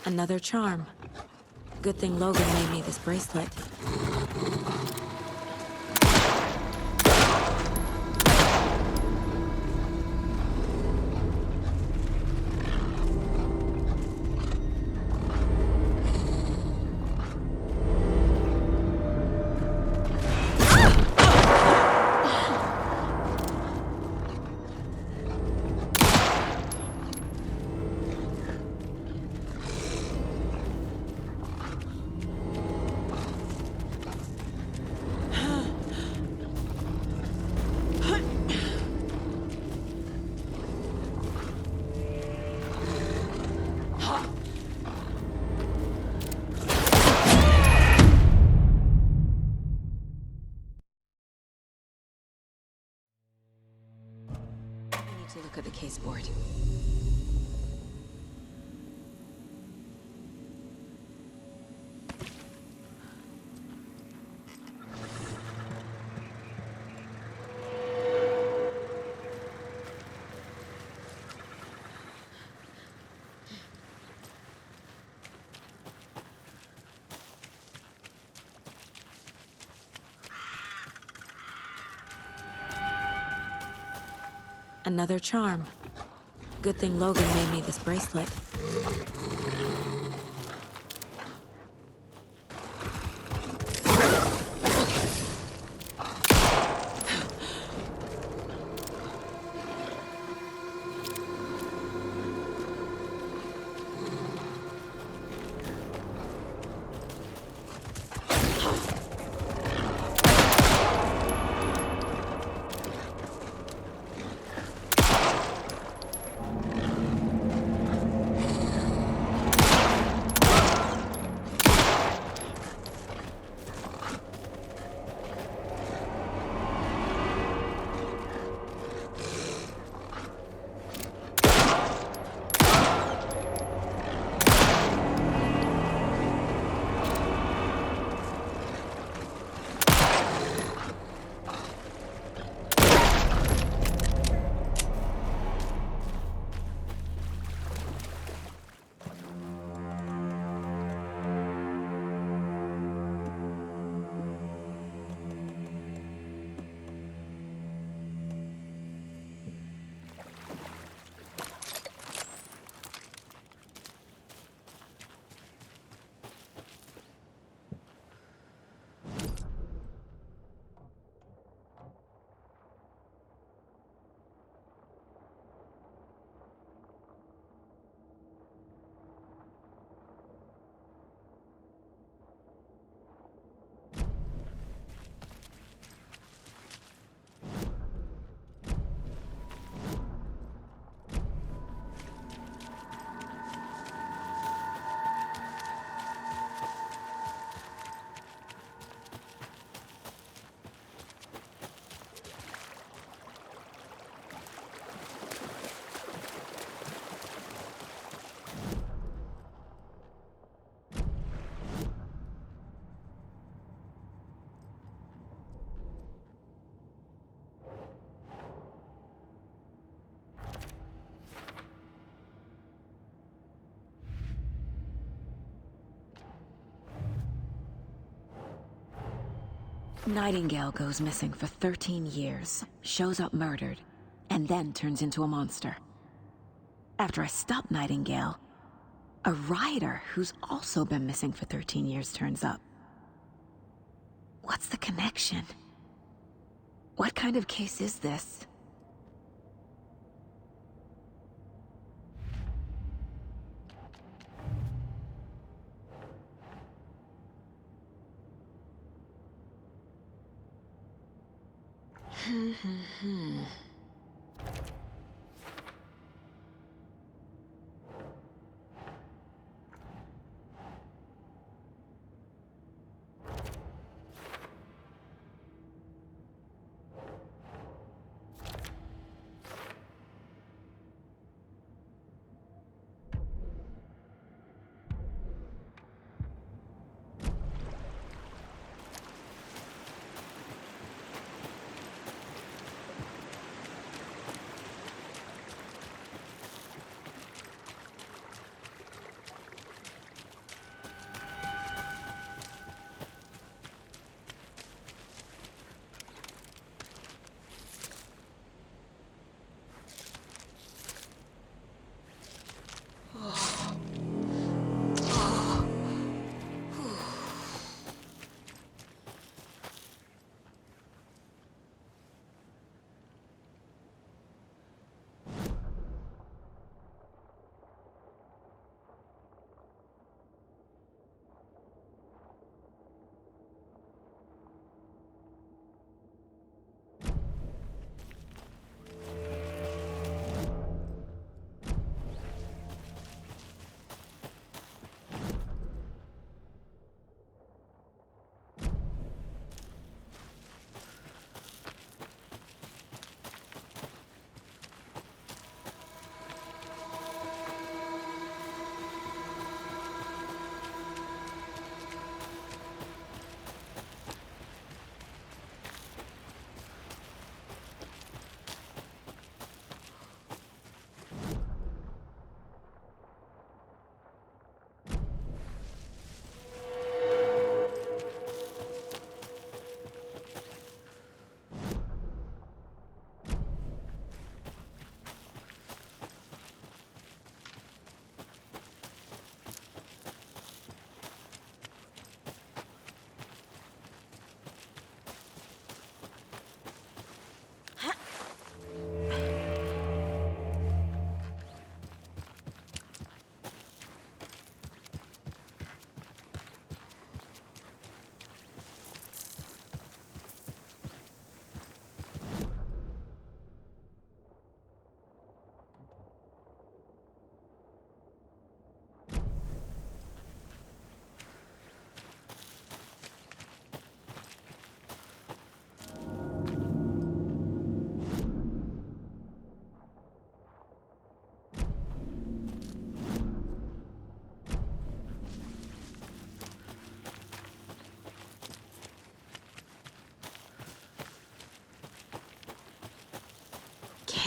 Another charm. Good thing Logan made me this bracelet. To look at the case board. Another charm. Good thing Logan made me this bracelet. Nightingale goes missing for 13 years, shows up murdered, and then turns into a monster. After I stop Nightingale, a rider who's also been missing for 13 years turns up. What's the connection? What kind of case is this?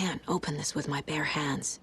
can't open this with my bare hands.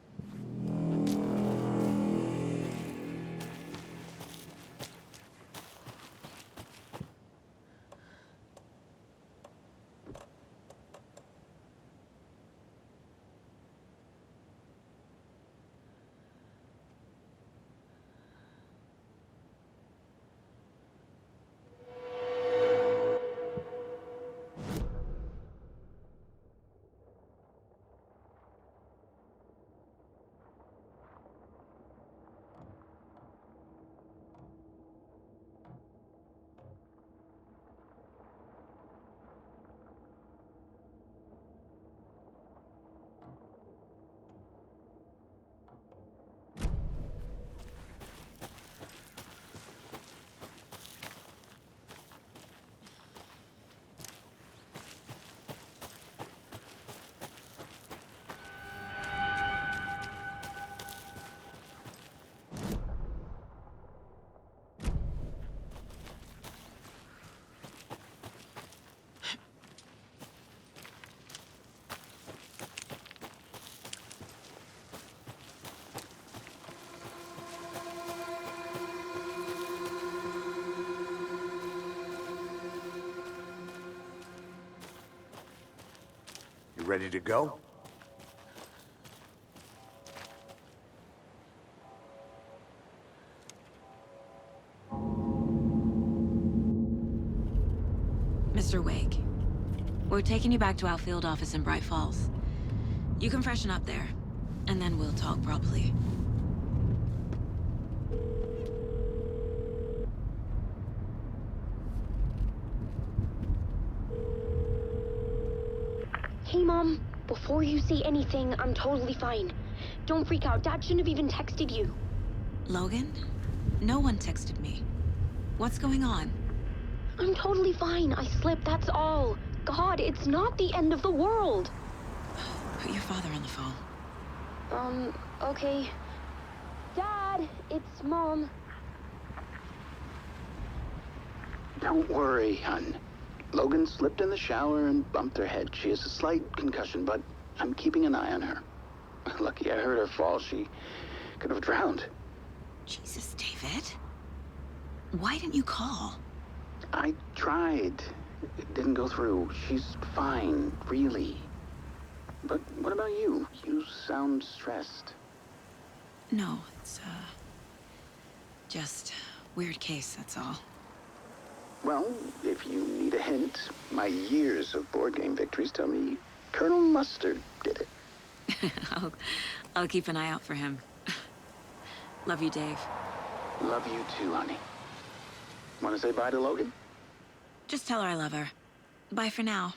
Ready to go? Mr. Wake, we're taking you back to our field office in Bright Falls. You can freshen up there, and then we'll talk properly. Hey, Mom. Before you say anything, I'm totally fine. Don't freak out. Dad shouldn't have even texted you. Logan? No one texted me. What's going on? I'm totally fine. I slipped, that's all. God, it's not the end of the world. Put your father on the phone. Okay. Dad, it's Mom. Don't worry, hon. Logan slipped in the shower and bumped her head. She has a slight concussion, but I'm keeping an eye on her. Lucky I heard her fall. She could have drowned. Jesus, David. Why didn't you call? I tried. It didn't go through. She's fine, really. But what about you? You sound stressed. No, it's, just weird case, that's all. Well, if you need a hint, my years of board game victories tell me Colonel Mustard did it. I'll keep an eye out for him. Love you, Dave. Love you too, honey. Want to say bye to Logan? Just tell her I love her. Bye for now.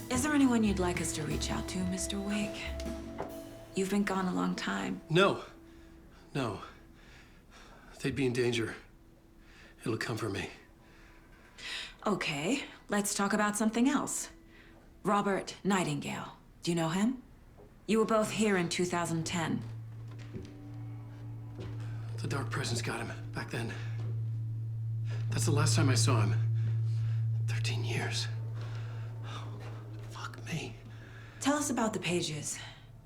Is there anyone you'd like us to reach out to, Mr. Wake? You've been gone a long time. No. No. They'd be in danger. It'll come for me. Okay, let's talk about something else. Robert Nightingale. Do you know him? You were both here in 2010. The Dark Presence got him back then. That's the last time I saw him. 13 years. Fuck me. Tell us about the pages.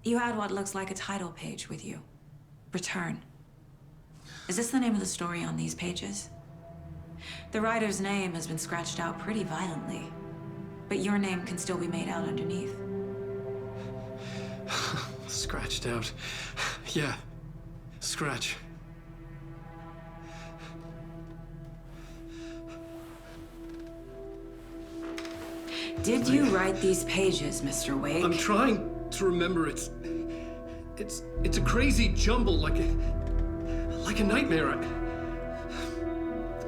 You had what looks like a title page with you. Return. Is this the name of the story on these pages? The writer's name has been scratched out pretty violently, but your name can still be made out underneath. Scratched out. Yeah. Scratch. Did you write these pages, Mr. Wake? I'm trying to remember. It's a crazy jumble, like a nightmare.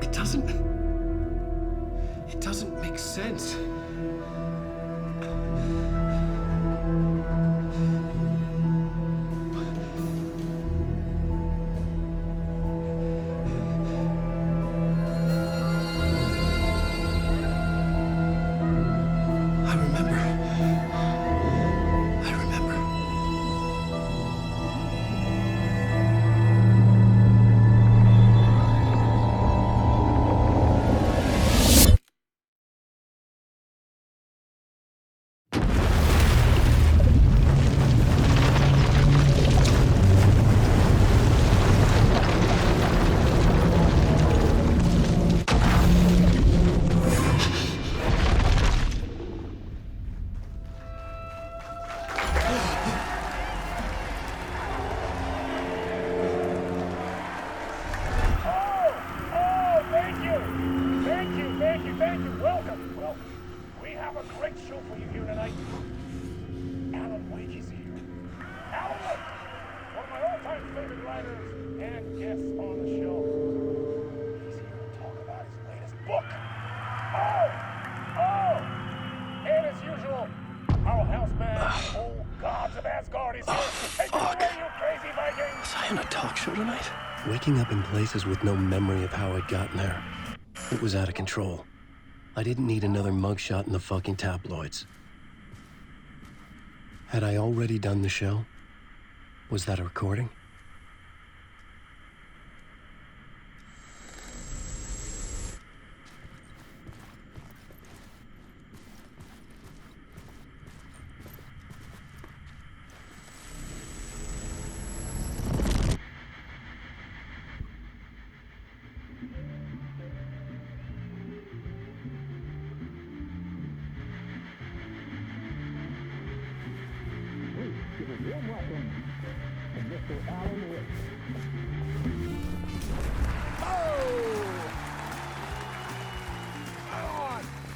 It doesn't make sense. show for you here tonight. Alan Wake is here. Alan Wake, one of my all-time favorite writers and guests on the show. He's here to talk about his latest book. Oh! And as usual, our house band, old gods of Asgard, is here. Take it away, you crazy Viking! Was I in a talk show tonight? Waking up in places with no memory of how I'd gotten there. It was out of control. I didn't need another mugshot in the fucking tabloids. Had I already done the show? Was that a recording?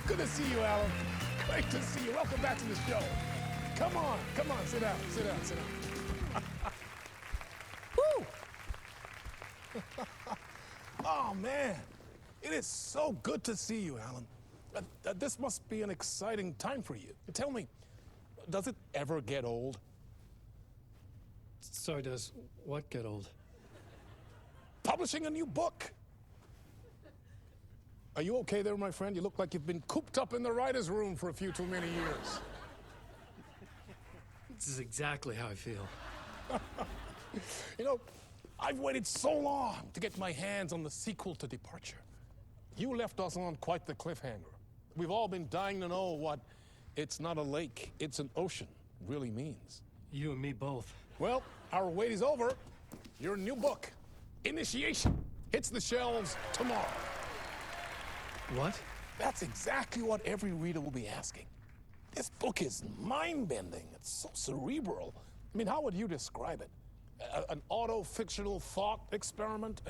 Good to see you, Alan. Great to see you. Welcome back to the show. Come on, sit down. Woo! Oh, man. It is so good to see you, Alan. This must be an exciting time for you. Tell me, does it ever get old? So does what get old? Publishing a new book. Are you okay there, my friend? You look like you've been cooped up in the writer's room for a few too many years. This is exactly how I feel. You know, I've waited so long to get my hands on the sequel to Departure. You left us on quite the cliffhanger. We've all been dying to know what "it's not a lake, it's an ocean" really means. You and me both. Well, our wait is over. Your new book, Initiation, hits the shelves tomorrow. What? That's exactly what every reader will be asking. This book is mind-bending. It's so cerebral. I mean, how would you describe it? An auto-fictional thought experiment?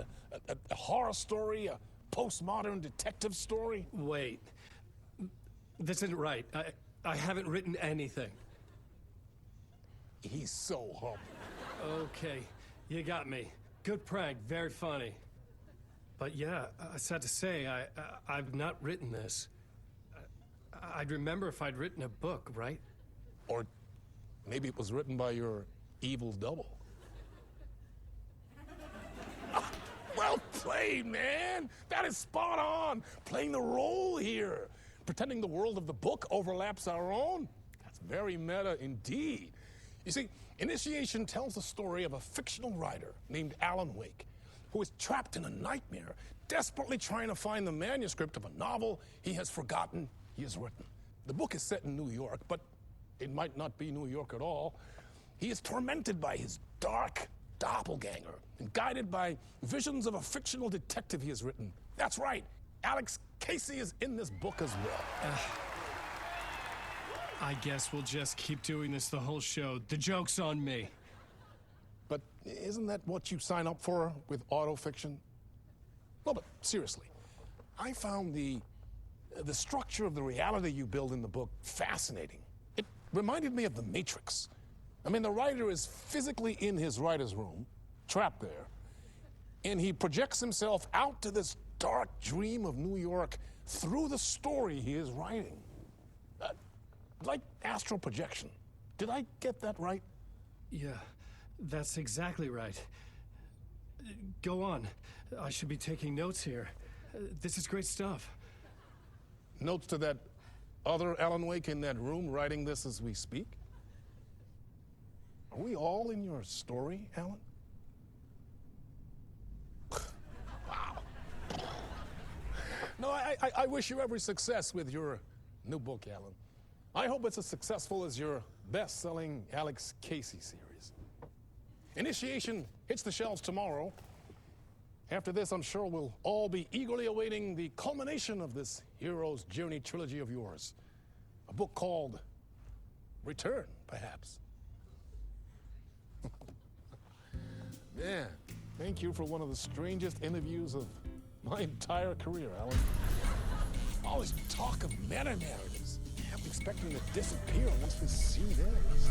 A horror story? A postmodern detective story? Wait. This isn't right. I haven't written anything. He's so humble. Okay, you got me. Good prank, very funny. But yeah, sad to say, I've not written this. I'd remember if I'd written a book, right? Or maybe it was written by your evil double. Well played, man! That is spot on! Playing the role here. Pretending the world of the book overlaps our own. That's very meta indeed. You see, Initiation tells the story of a fictional writer named Alan Wake, who is trapped in a nightmare, desperately trying to find the manuscript of a novel he has forgotten he has written. The book is set in New York, but it might not be New York at all. He is tormented by his dark doppelganger and guided by visions of a fictional detective he has written. That's right, Alex Casey is in this book as well. I guess we'll just keep doing this the whole show. The joke's on me. But isn't that what you sign up for with autofiction? No, but seriously, I found the structure of the reality you build in the book fascinating. It reminded me of The Matrix. I mean, the writer is physically in his writer's room, trapped there, and he projects himself out to this dark dream of New York through the story he is writing. Like astral projection. Did I get that right? Yeah, that's exactly right. Go on. I should be taking notes here. This is great stuff. Notes to that other Alan Wake in that room writing this as we speak? Are we all in your story, Alan? Wow. No, I wish you every success with your new book, Alan. I hope it's as successful as your best-selling Alex Casey series. Initiation hits the shelves tomorrow. After this, I'm sure we'll all be eagerly awaiting the culmination of this hero's journey trilogy of yours. A book called Return, perhaps. Man, thank you for one of the strangest interviews of my entire career, Alan. All this talk of meta-narratives. Kept expecting to disappear once this scene ends.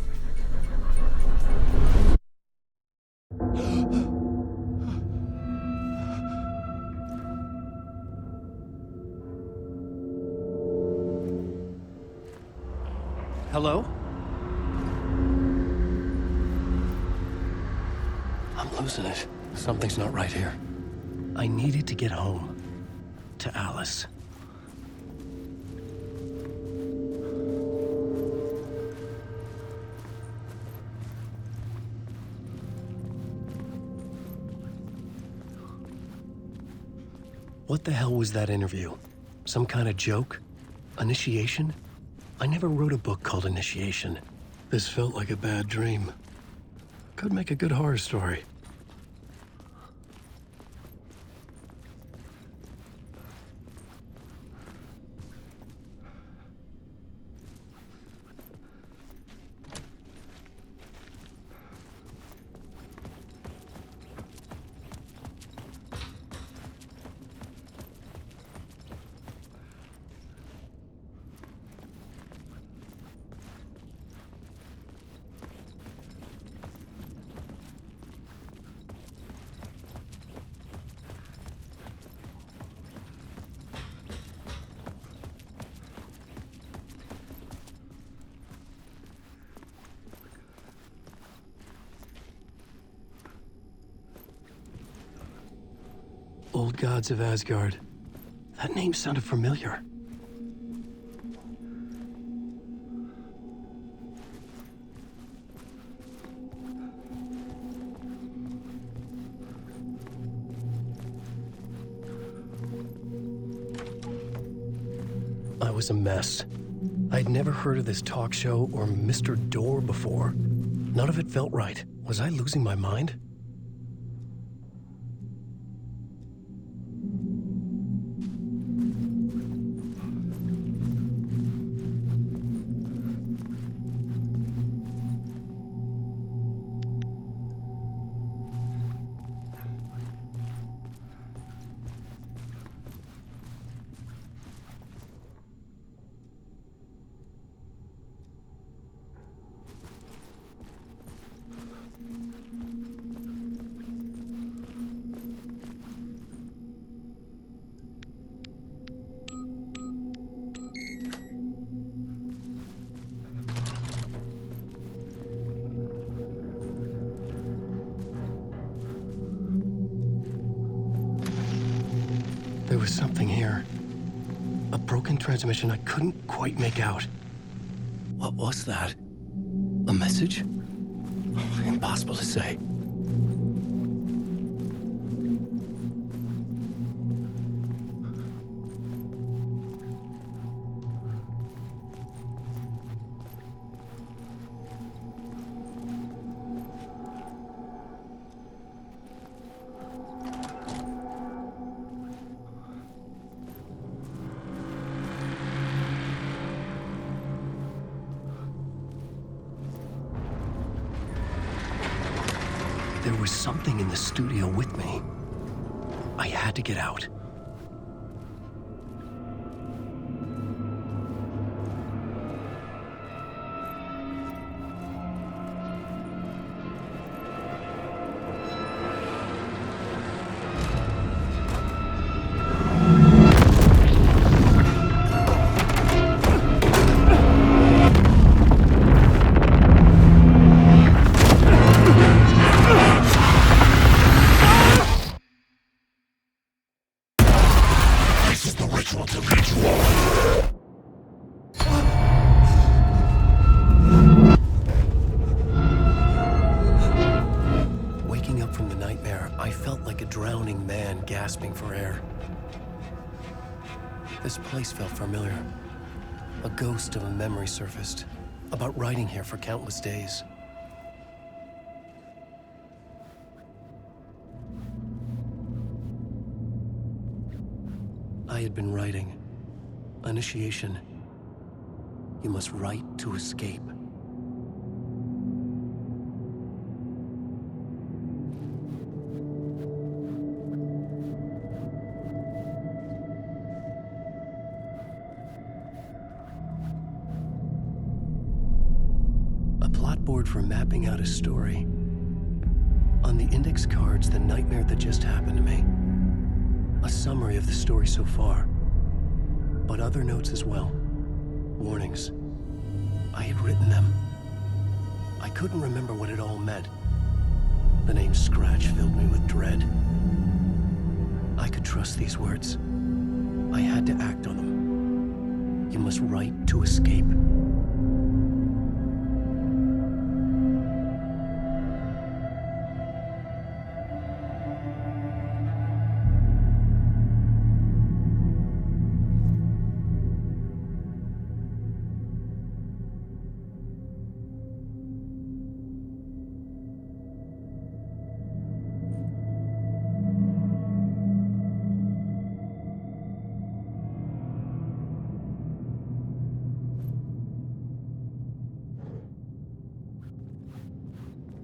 Hello? I'm losing it. Something's not right here. I needed to get home. To Alice. What the hell was that interview? Some kind of joke? Initiation? I never wrote a book called Initiation. This felt like a bad dream. Could make a good horror story. Old gods of Asgard. That name sounded familiar. I was a mess. I'd never heard of this talk show or Mr. Door before. None of it felt right. Was I losing my mind? There was something here. A broken transmission I couldn't quite make out. What was that? A message? Impossible to say. There was something in the studio with me. I had to get out. Waking up from the nightmare, I felt like a drowning man gasping for air. This place felt familiar. A ghost of a memory surfaced, about writing here for countless days. I had been writing. Initiation. You must write to escape. clipboard for mapping out a story. On the index cards, the nightmare that just happened to me. A summary of the story so far. But other notes as well. Warnings. I had written them. I couldn't remember what it all meant. The name Scratch filled me with dread. I could trust these words. I had to act on them. You must write to escape.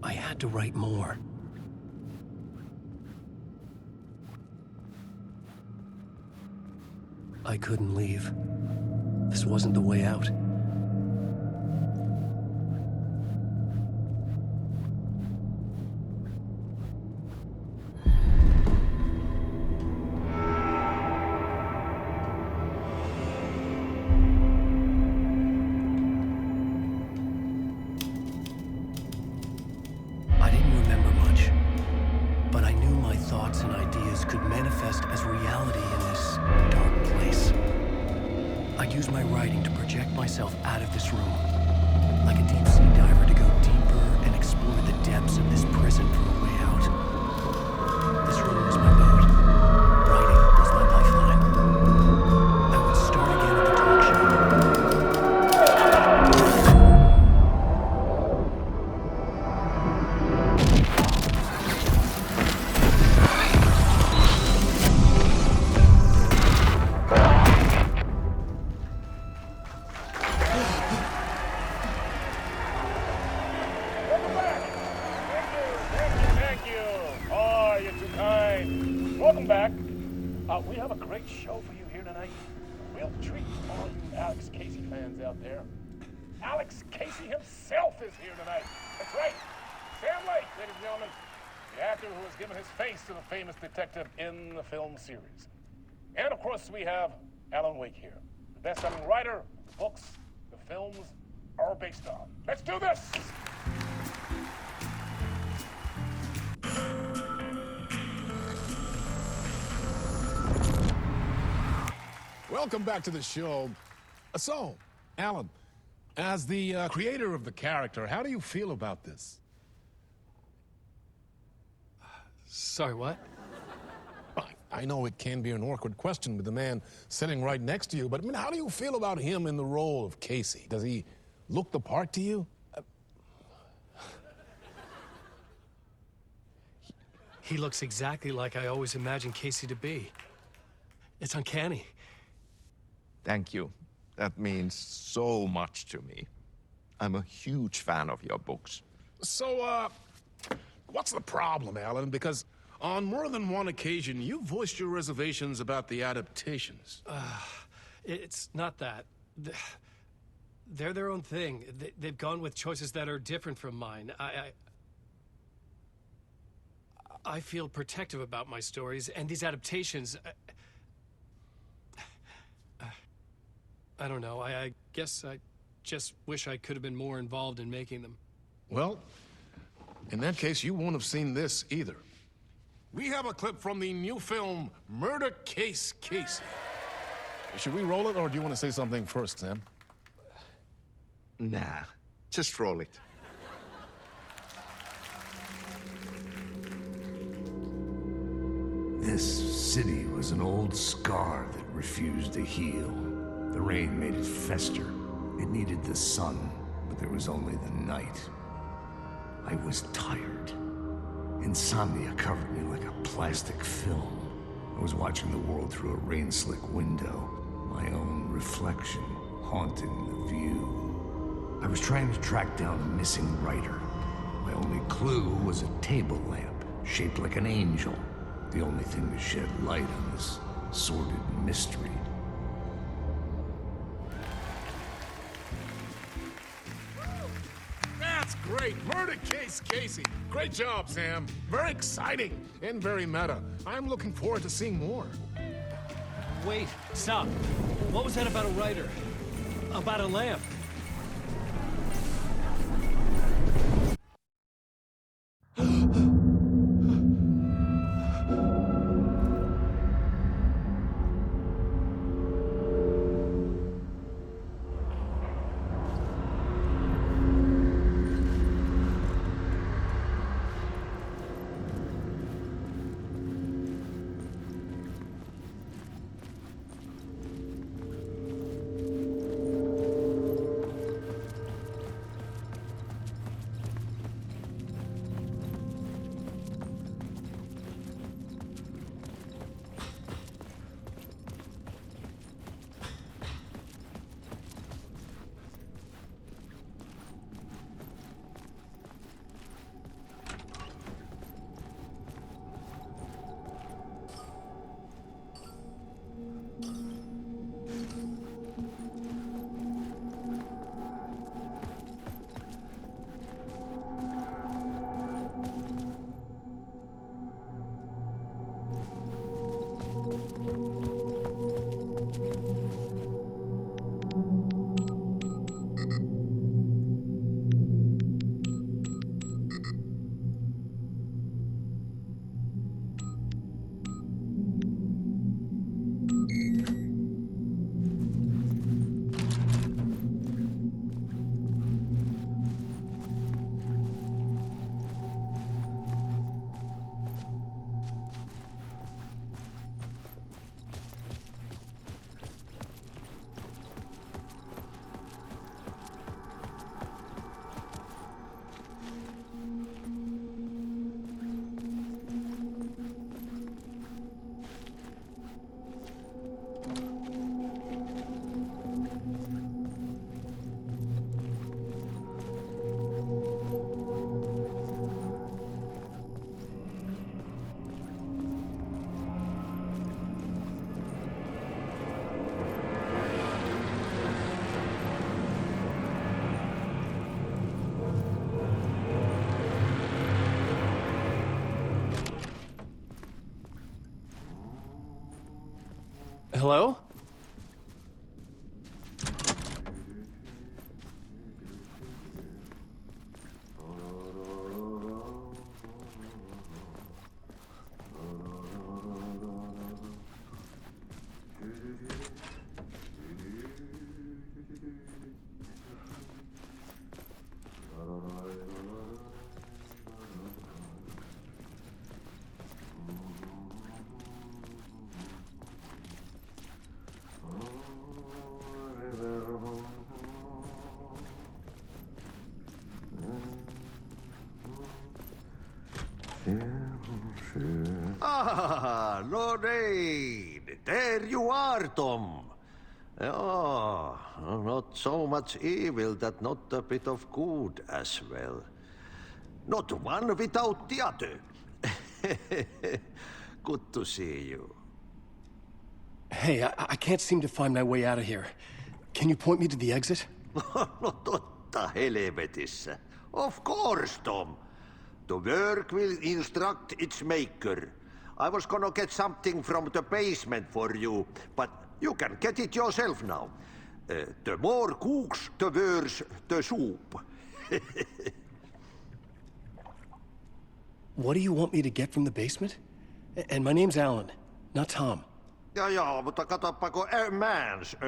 I had to write more. I couldn't leave. This wasn't the way out. I didn't remember much, but I knew my thoughts and ideas could manifest as reality in this dark place. I'd use my writing to project myself out of this room, like a deep sea diver to go deeper and explore the depths of this prison for a way out. This room was my boat. Writing was my lifeline. I would start again at the talk show. Thank you. Oh, you're too kind. Welcome back. We have a great show for you here tonight. Real treat for all you Alex Casey fans out there. Alex Casey himself is here tonight. That's right. Sam Lake, ladies and gentlemen. The actor who has given his face to the famous detective in the film series. And of course, we have Alan Wake here. The best-selling writer, the books, the films are based on. Let's do this! Welcome back to the show. So, Alan, as the creator of the character, how do you feel about this? Sorry, what? I know it can be an awkward question with the man sitting right next to you, but I mean, how do you feel about him in the role of Casey? Does he look the part to you? He looks exactly like I always imagined Casey to be. It's uncanny. Thank you. That means so much to me. I'm a huge fan of your books. So, what's the problem, Alan? Because on more than one occasion, you voiced your reservations about the adaptations. It's not that. They're their own thing. They've gone with choices that are different from mine. I feel protective about my stories, and these adaptations... I don't know. I guess I just wish I could have been more involved in making them. Well, in that case, you won't have seen this either. We have a clip from the new film, Murder Case Casey. Should we roll it, or do you want to say something first, Sam? Nah, just roll it. This city was an old scar that refused to heal. The rain made it fester. It needed the sun, but there was only the night. I was tired. Insomnia covered me like a plastic film. I was watching the world through a rain-slick window, my own reflection haunting the view. I was trying to track down a missing writer. My only clue was a table lamp, shaped like an angel. The only thing to shed light on this sordid mystery. That's great. Murder case, Casey. Great job, Sam. Very exciting and very meta. I'm looking forward to seeing more. Wait, stop. What was that about a writer? About a lamp? Hello? Ah, Lorraine! There you are, Tom. Oh, not so much evil that not a bit of good as well. Not one without the other. Good to see you. Hey, I can't seem to find my way out of here. Can you point me to the exit? No totta helvetissä. Of course, Tom. The work will instruct its maker. I was gonna get something from the basement for you, but you can get it yourself now. The more cooks, the worse the soup. What do you want me to get from the basement? And my name's Alan, not Tom. Ja, mutta katsoppa, a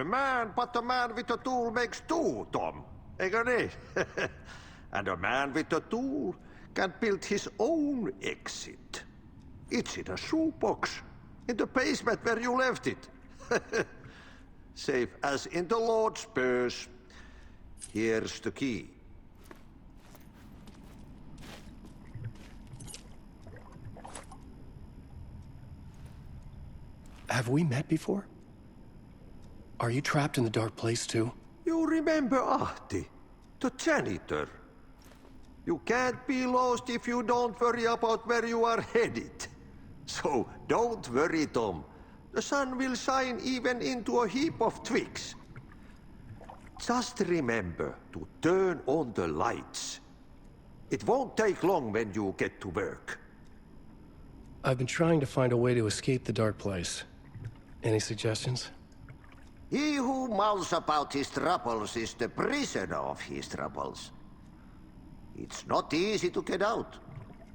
man, but a man with a tool makes two, Tom. Eikö niin? And a man with a tool can build his own exit. It's in a shoebox, in the basement where you left it. Safe as in the Lord's purse. Here's the key. Have we met before? Are you trapped in the dark place too? You remember Ahti, the janitor. You can't be lost if you don't worry about where you are headed. So don't worry, Tom. The sun will shine even into a heap of twigs. Just remember to turn on the lights. It won't take long when you get to work. I've been trying to find a way to escape the dark place. Any suggestions? He who mouths about his troubles is the prisoner of his troubles. It's not easy to get out.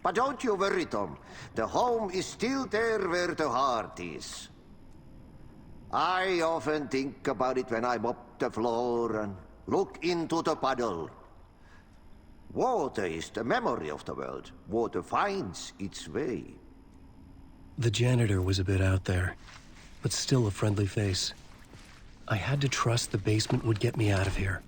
But don't you worry, Tom. The home is still there where the heart is. I often think about it when I mop the floor and look into the puddle. Water is the memory of the world. Water finds its way. The janitor was a bit out there, but still a friendly face. I had to trust the basement would get me out of here.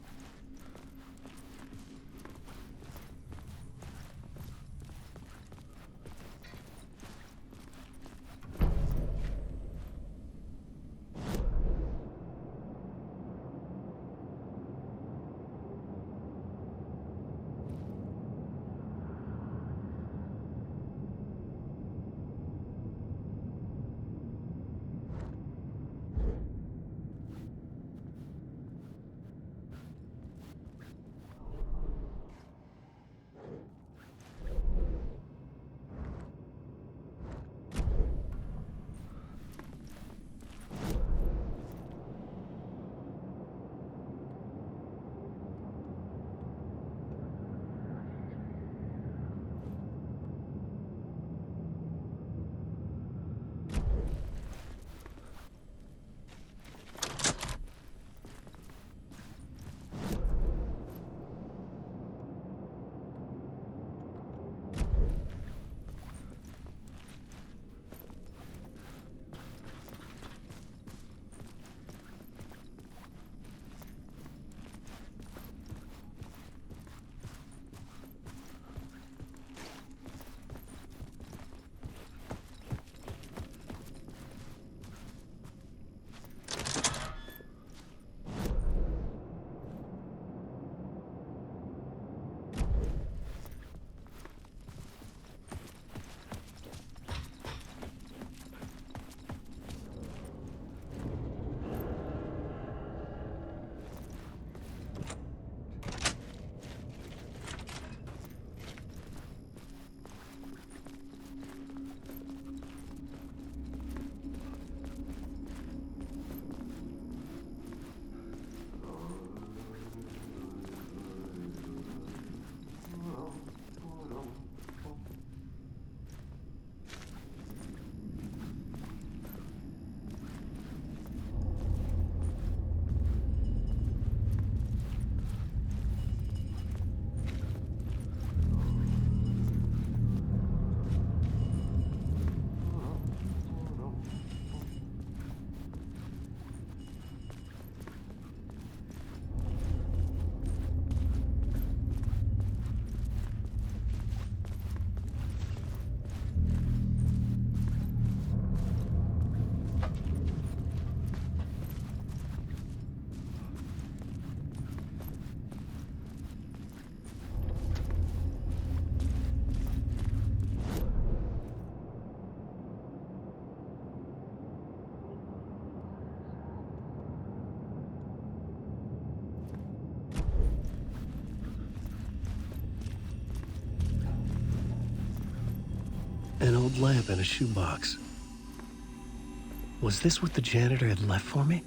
An old lamp in a shoebox. Was this what the janitor had left for me?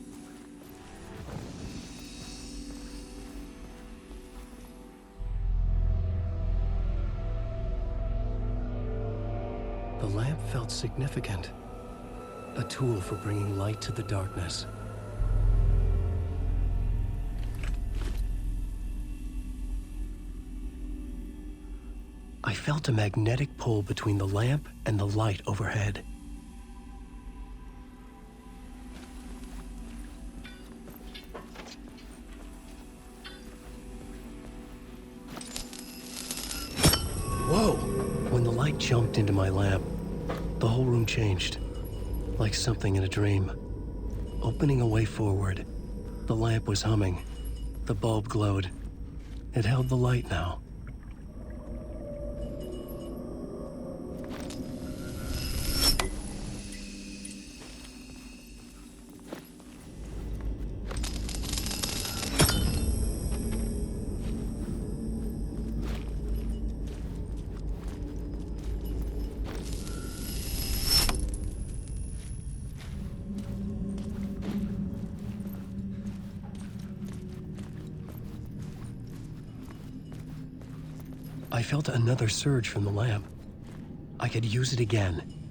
The lamp felt significant. A tool for bringing light to the darkness. I felt a magnetic pull between the lamp and the light overhead. Whoa! When the light jumped into my lamp, the whole room changed, like something in a dream. Opening a way forward, the lamp was humming. The bulb glowed. It held the light now. I felt another surge from the lamp. I could use it again.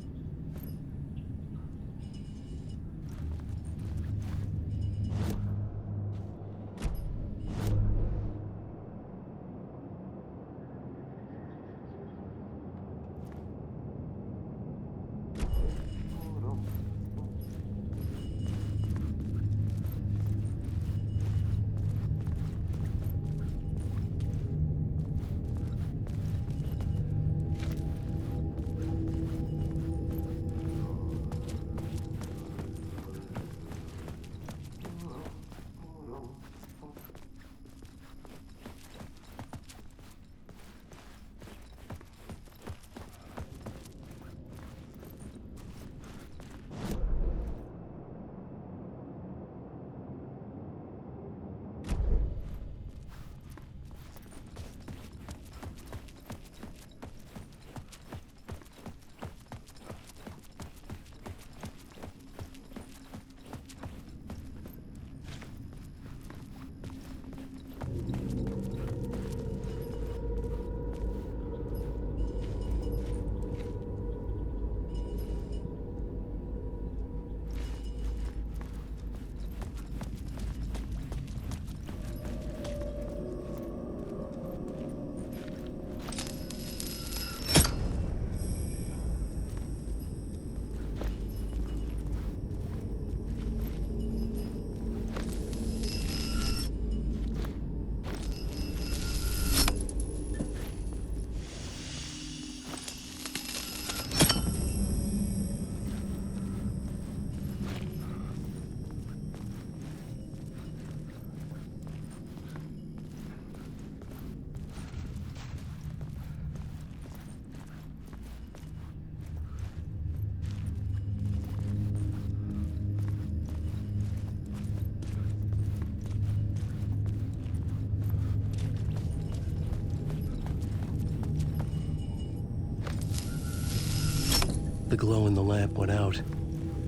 The glow in the lamp went out,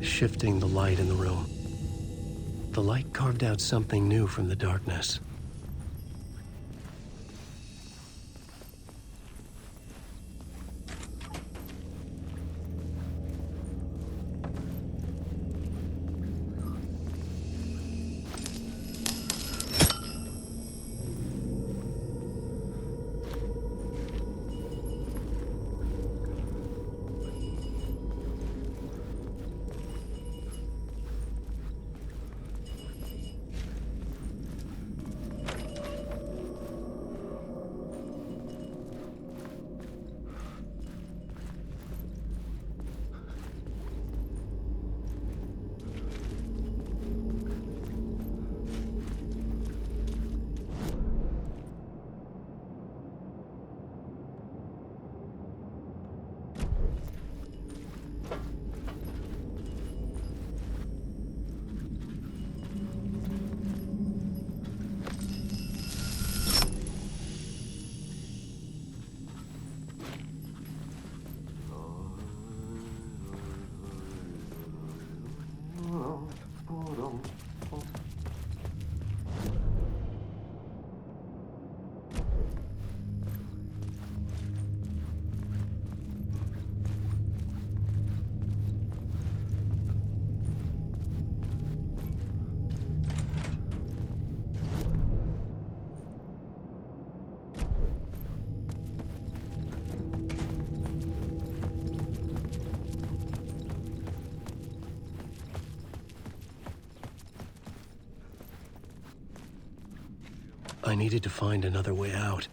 shifting the light in the room. The light carved out something new from the darkness. I needed to find another way out.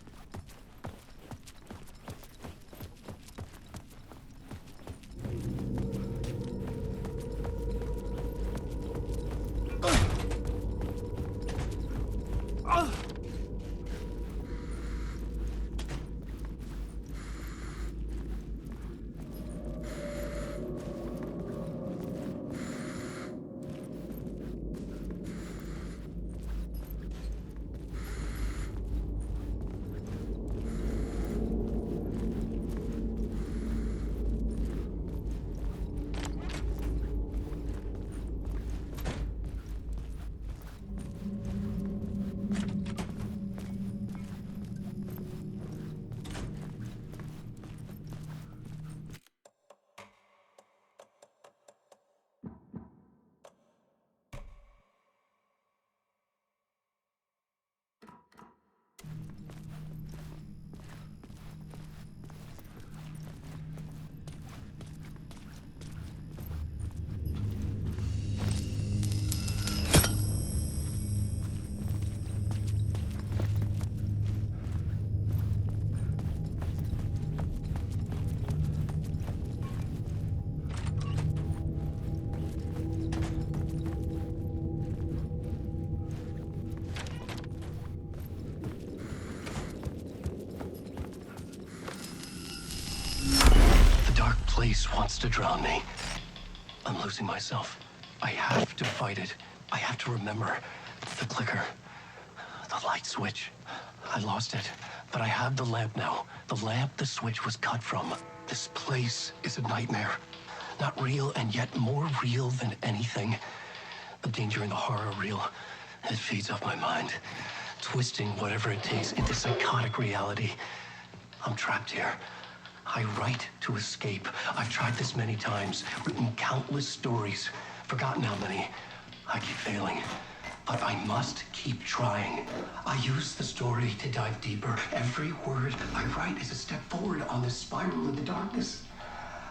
voice wants to drown me. I'm losing myself. I have to fight it. I have to remember. The clicker. The light switch. I lost it. But I have the lamp now. The lamp the switch was cut from. This place is a nightmare. Not real, and yet more real than anything. The danger and the horror real. It feeds off my mind. Twisting whatever it takes into psychotic reality. I'm trapped here. I write to escape. I've tried this many times, written countless stories, forgotten how many. I keep failing, but I must keep trying. I use the story to dive deeper. Every word I write is a step forward on this spiral in the darkness.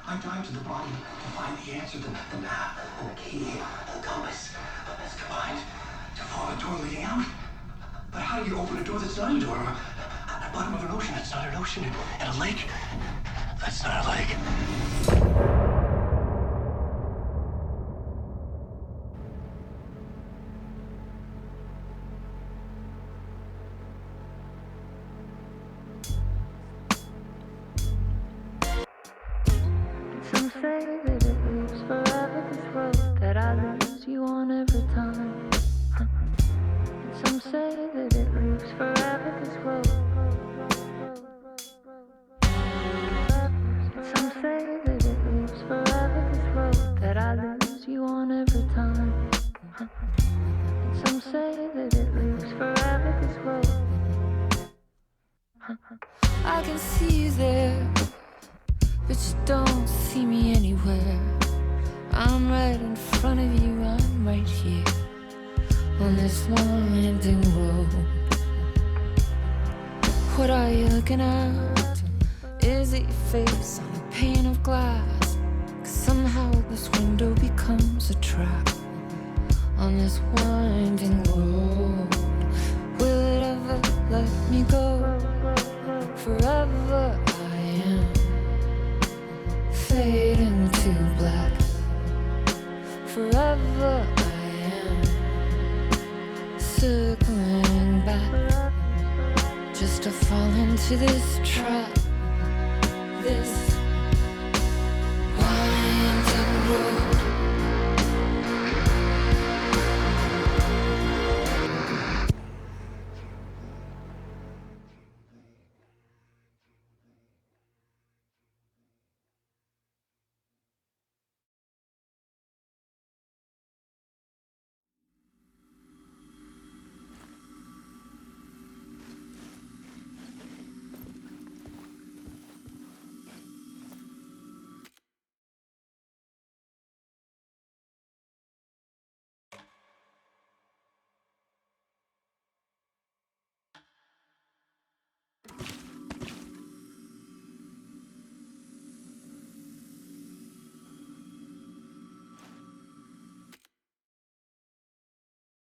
I dive to the bottom to find the answer, the map, and the key, and the compass. It's combined to form a door leading out. But how do you open a door that's not a door? At the bottom of an ocean, that's not an ocean. And a lake, that's not a lake. Some say that it lives forever, this road that I lose you on every time. Some say that it lives forever, this road. Some say that it lives forever, this road that I lose you on every time. Some say that it lives forever, this road. I can see you there, but you don't see me anywhere. I'm right in front of you, I'm right here on this winding road. What are you looking at? Is it your face on a pane of glass? 'Cause somehow this window becomes a trap on this winding road. Will it ever let me go? Forever I am fading to black. Forever I am circling back, just to fall into this trap.